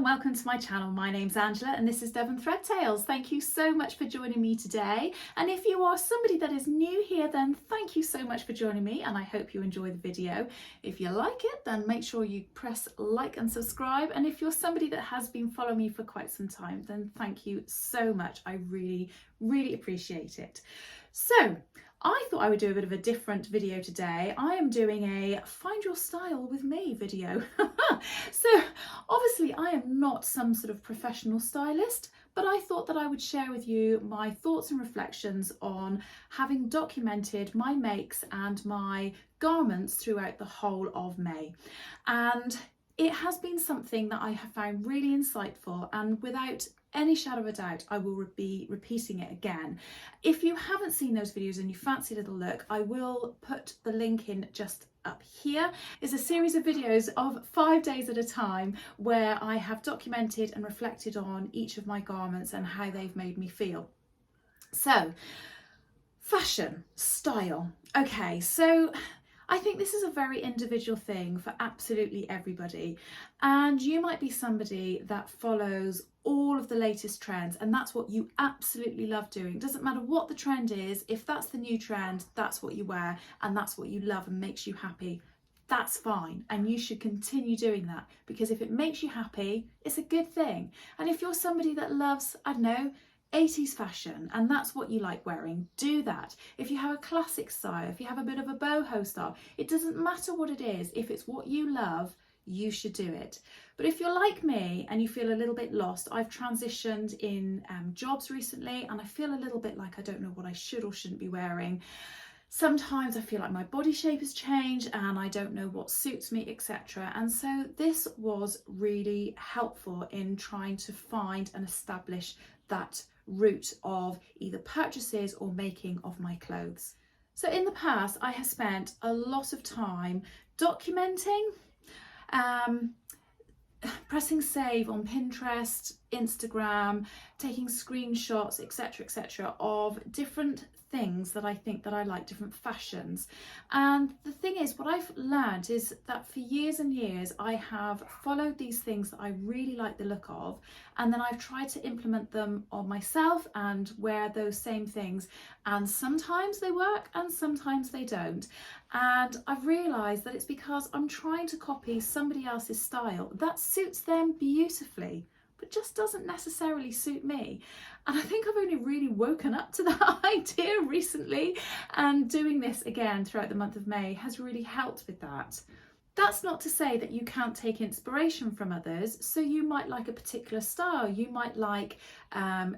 welcome to my channel. My name's Angela and this is Devon Threadtails. Thank you so much for joining me today. And if you are somebody that is new here, then thank you so much for joining me and I hope you enjoy the video. If you like it, then make sure you press like and subscribe. And if you're somebody that has been following me for quite some time, then thank you so much. I really appreciate it. So, I thought I would do a bit of a different video today. I am doing a Find Your Style with Me video. So obviously I am not some sort of professional stylist, but I thought that I would share with you my thoughts and reflections on having documented my makes and my garments throughout the whole of May. And it has been something that I have found really insightful, and without any shadow of a doubt, I will be repeating it again. If you haven't seen those videos and you fancy a little look, I will put the link in just up here. It's a series of videos of 5 days at a time where I have documented and reflected on each of my garments and how they've made me feel. So, fashion, style. Okay, so I think this is a very individual thing for absolutely everybody, and you might be somebody that follows all of the latest trends and that's what you absolutely love doing. It doesn't matter what the trend is, if that's the new trend, that's what you wear and that's what you love and makes you happy. That's fine, and you should continue doing that, because if it makes you happy, it's a good thing. And if you're somebody that loves, I don't know, 80s fashion and that's what you like wearing, do that. If you have a classic style, if you have a bit of a boho style, it doesn't matter what it is. If it's what you love, you should do it. But if you're like me and you feel a little bit lost, I've transitioned in jobs recently and I feel a little bit like I don't know what I should or shouldn't be wearing. Sometimes I feel like my body shape has changed and I don't know what suits me, etc. And so this was really helpful in trying to find and establish that route of either purchases or making of my clothes. So in the past, I have spent a lot of time documenting, pressing save on Pinterest, Instagram, taking screenshots, etc, of different things that I think that I like, different fashions. And the thing is, what I've learned is that for years and years I have followed these things that I really like the look of, and then I've tried to implement them on myself and wear those same things, and sometimes they work and sometimes they don't. And I've realised that it's because I'm trying to copy somebody else's style that suits them beautifully, but just doesn't necessarily suit me. And I think I've only really woken up to that idea recently, and doing this again throughout the month of May has really helped with that. That's not to say that you can't take inspiration from others. So you might like a particular style, you might like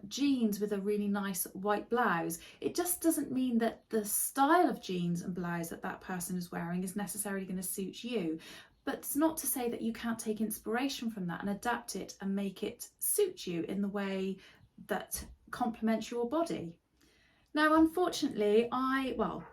jeans with a really nice white blouse. It just doesn't mean that the style of jeans and blouse that that person is wearing is necessarily going to suit you. But it's not to say that you can't take inspiration from that and adapt it and make it suit you in the way that complements your body. Now, unfortunately, no,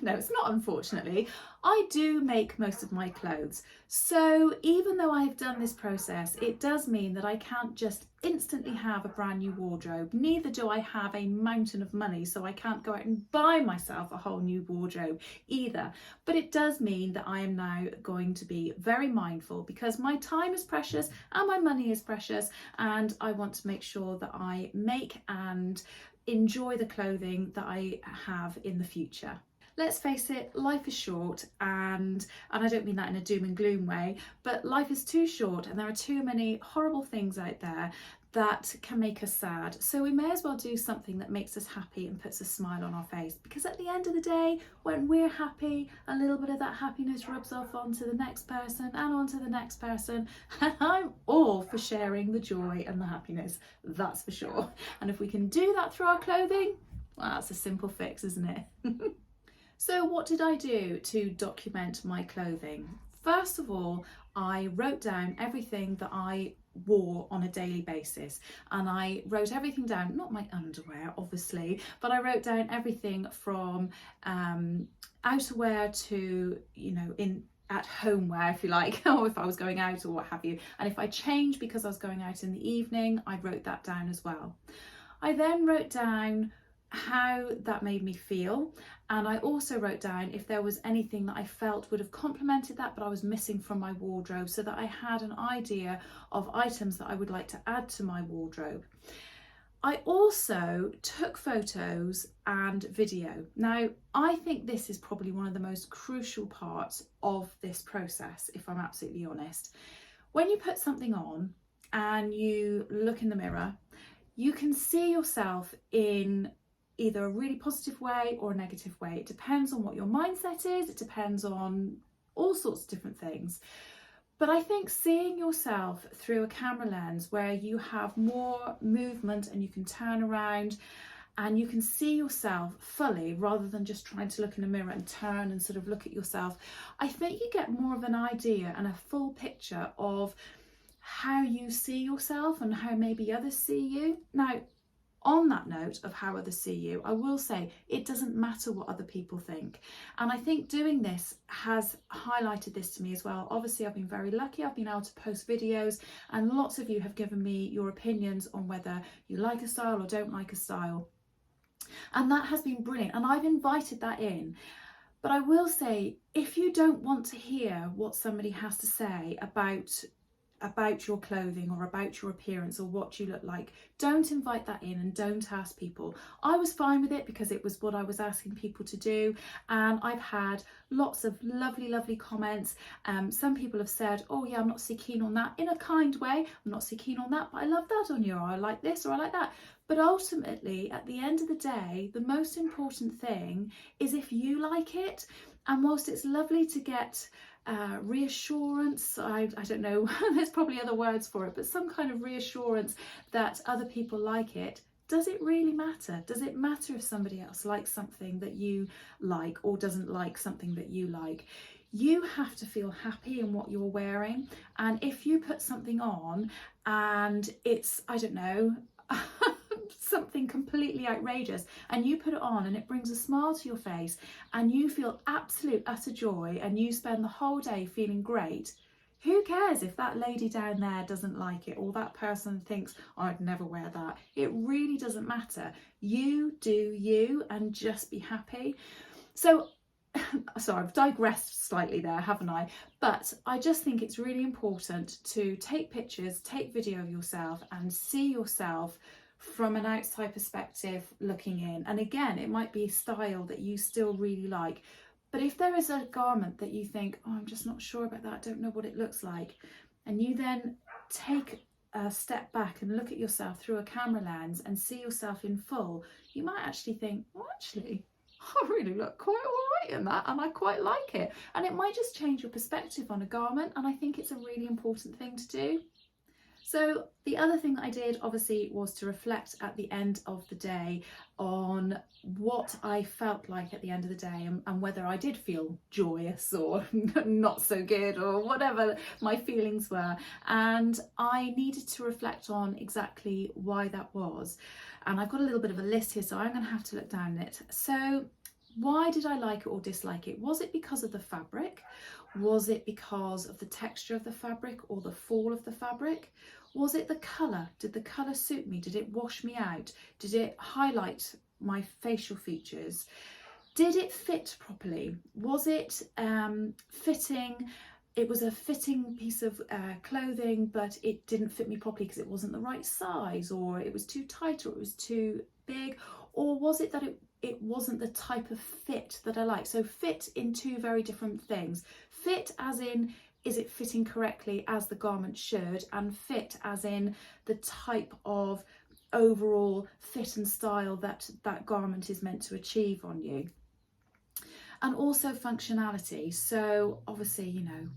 it's not unfortunately, I do make most of my clothes. So even though I've done this process, it does mean that I can't just instantly have a brand new wardrobe. Neither do I have a mountain of money, so I can't go out and buy myself a whole new wardrobe either. But it does mean that I am now going to be very mindful, because my time is precious and my money is precious, and I want to make sure that I make and enjoy the clothing that I have in the future. Let's face it, life is short, and I don't mean that in a doom and gloom way, but life is too short and there are too many horrible things out there that can make us sad. So we may as well do something that makes us happy and puts a smile on our face, because at the end of the day, when we're happy, a little bit of that happiness rubs off onto the next person and onto the next person, and I'm all for sharing the joy and the happiness, that's for sure. And if we can do that through our clothing, well, that's a simple fix, isn't it? So what did I do to document my clothing? First of all, I wrote down everything that I wore on a daily basis, and I wrote everything down, not my underwear obviously, but I wrote down everything from outerwear to, you know, in at home wear, if you like, or if I was going out or what have you. And if I changed because I was going out in the evening, I wrote that down as well. I then wrote down how that made me feel, and I also wrote down if there was anything that I felt would have complemented that but I was missing from my wardrobe, so that I had an idea of items that I would like to add to my wardrobe. I also took photos and video. Now, I think this is probably one of the most crucial parts of this process, if I'm absolutely honest. When you put something on and you look in the mirror, you can see yourself in either a really positive way or a negative way. It depends on what your mindset is, it depends on all sorts of different things. But I think seeing yourself through a camera lens where you have more movement and you can turn around and you can see yourself fully rather than just trying to look in a mirror and turn and sort of look at yourself, I think you get more of an idea and a full picture of how you see yourself and how maybe others see you. Now, on that note of how others see you, I will say it doesn't matter what other people think. And I think doing this has highlighted this to me as well. Obviously, I've been very lucky. I've been able to post videos and lots of you have given me your opinions on whether you like a style or don't like a style. And that has been brilliant. And I've invited that in. But I will say, if you don't want to hear what somebody has to say about your clothing or about your appearance or what you look like, don't invite that in and don't ask people. I was fine with it because it was what I was asking people to do, and I've had lots of lovely comments. Some people have said, oh yeah, I'm not so keen on that, in a kind way. I'm not so keen on that, but I love that on you, or I like this or I like that. But ultimately, at the end of the day, the most important thing is if you like it. And whilst it's lovely to get reassurance, I don't know, there's probably other words for it, but some kind of reassurance that other people like it, does it really matter? Does it matter if somebody else likes something that you like or doesn't like something that you like? You have to feel happy in what you're wearing. And if you put something on and it's, I don't know, something completely outrageous, and you put it on and it brings a smile to your face and you feel absolute utter joy and you spend the whole day feeling great, who cares if that lady down there doesn't like it or that person thinks, oh, I'd never wear that? It really doesn't matter. You do you and just be happy. So sorry, I've digressed slightly there, haven't I? But I just think it's really important to take pictures, take video of yourself and see yourself from an outside perspective looking in. And again, it might be a style that you still really like, but if there is a garment that you think, oh, I'm just not sure about that, I don't know what it looks like, and you then take a step back and look at yourself through a camera lens and see yourself in full, you might actually think, well, actually, I really look quite all right in that and I quite like it. And it might just change your perspective on a garment, and I think it's a really important thing to do. So the other thing that I did obviously was to reflect at the end of the day on what I felt like at the end of the day, and whether I did feel joyous or not so good or whatever my feelings were. And I needed to reflect on exactly why that was. And I've got a little bit of a list here, so I'm going to have to look down it. So why did I like it or dislike it? Was it because of the fabric? Was it because of the texture of the fabric or the fall of the fabric? Was it the colour? Did the colour suit me? Did it wash me out? Did it highlight my facial features? Did it fit properly? Was it fitting? It was a fitting piece of clothing, but it didn't fit me properly because it wasn't the right size, or it was too tight, or it was too big? Or was it that it wasn't the type of fit that I like? So fit in two very different things. Fit as in, is it fitting correctly as the garment should? And fit as in the type of overall fit and style that that garment is meant to achieve on you. And also functionality. So obviously, you know,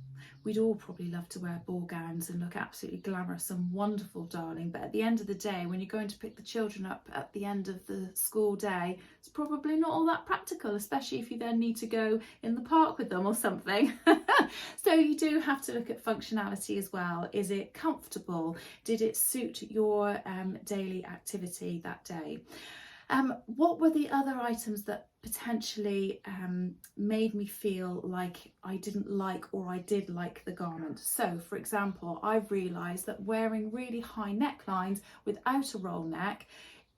we'd all probably love to wear ball gowns and look absolutely glamorous and wonderful, darling. But at the end of the day, when you're going to pick the children up at the end of the school day, it's probably not all that practical, especially if you then need to go in the park with them or something. So you do have to look at functionality as well. Is it comfortable? Did it suit your daily activity that day? What were the other items that potentially made me feel like I didn't like or I did like the garment? So for example, I've realised that wearing really high necklines without a roll neck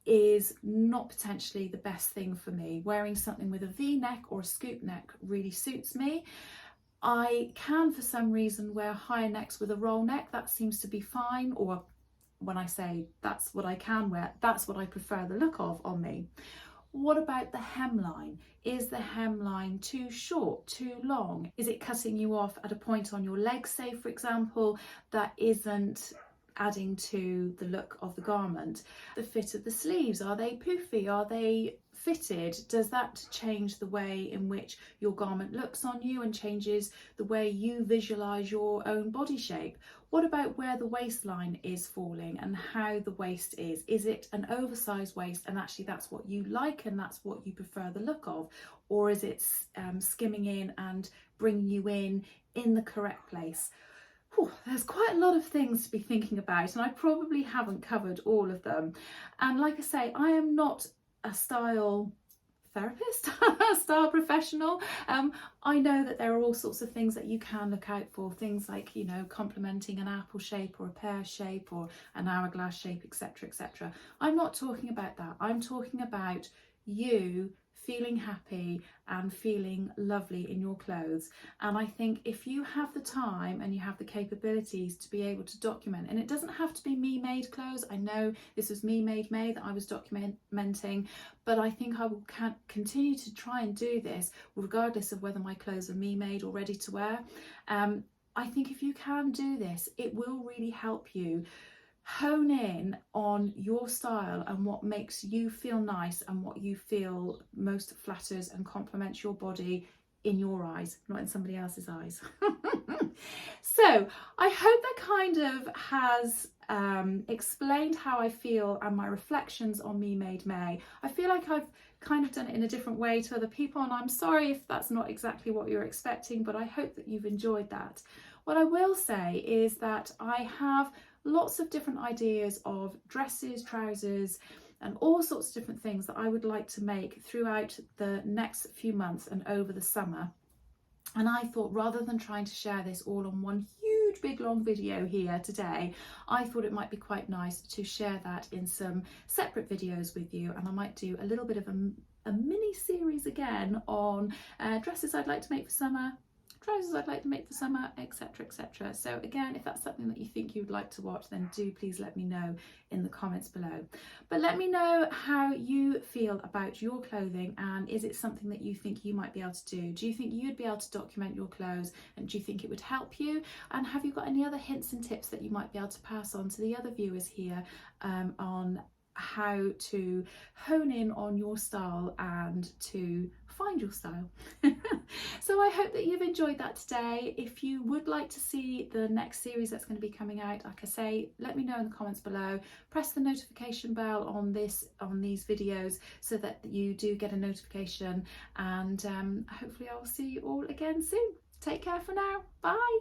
is not potentially the best thing for me. Wearing something with a V-neck or a scoop neck really suits me. I can, for some reason, wear higher necks with a roll neck. That seems to be fine, or when I say that's what I can wear, that's what I prefer the look of on me. What about the hemline? Is the hemline too short, too long? Is it cutting you off at a point on your leg, say, for example, that isn't adding to the look of the garment? The fit of the sleeves, are they poofy? Are they fitted? Does that change the way in which your garment looks on you and changes the way you visualize your own body shape? What about where the waistline is falling and how the waist is? Is it an oversized waist and actually that's what you like and that's what you prefer the look of? Or is it skimming in and bringing you in the correct place? Whew, there's quite a lot of things to be thinking about, and I probably haven't covered all of them. And like I say, I am not a style therapist, a style professional. I know that there are all sorts of things that you can look out for, things like, you know, complementing an apple shape or a pear shape or an hourglass shape, etc., etc. I'm not talking about that. I'm talking about you feeling happy and feeling lovely in your clothes. And I think if you have the time and you have the capabilities to be able to document, and it doesn't have to be me made clothes, I know this was me made May that I was documenting, but I think I will continue to try and do this regardless of whether my clothes are me made or ready to wear. I think if you can do this, it will really help you hone in on your style and what makes you feel nice and what you feel most flatters and complements your body in your eyes, not in somebody else's eyes. So I hope that kind of has explained how I feel and my reflections on Me Made May. I feel like I've kind of done it in a different way to other people, and I'm sorry if that's not exactly what you're expecting, but I hope that you've enjoyed that. What I will say is that I have lots of different ideas of dresses, trousers, and all sorts of different things that I would like to make throughout the next few months and over the summer. And I thought, rather than trying to share this all on one huge big long video here today, I thought it might be quite nice to share that in some separate videos with you, and I might do a little bit of a mini series again on dresses I'd like to make for summer, trousers I'd like to make for summer, etc., etc. So again, if that's something that you think you would like to watch, then do please let me know in the comments below. But let me know how you feel about your clothing, and is it something that you think you might be able to do? Do you think you'd be able to document your clothes, and do you think it would help you? And have you got any other hints and tips that you might be able to pass on to the other viewers here on how to hone in on your style and to find your style? So I hope that you've enjoyed that today. If you would like to see the next series that's going to be coming out, like I say, let me know in the comments below. Press the notification bell on these videos so that you do get a notification, and hopefully I'll see you all again soon. Take care for now. Bye.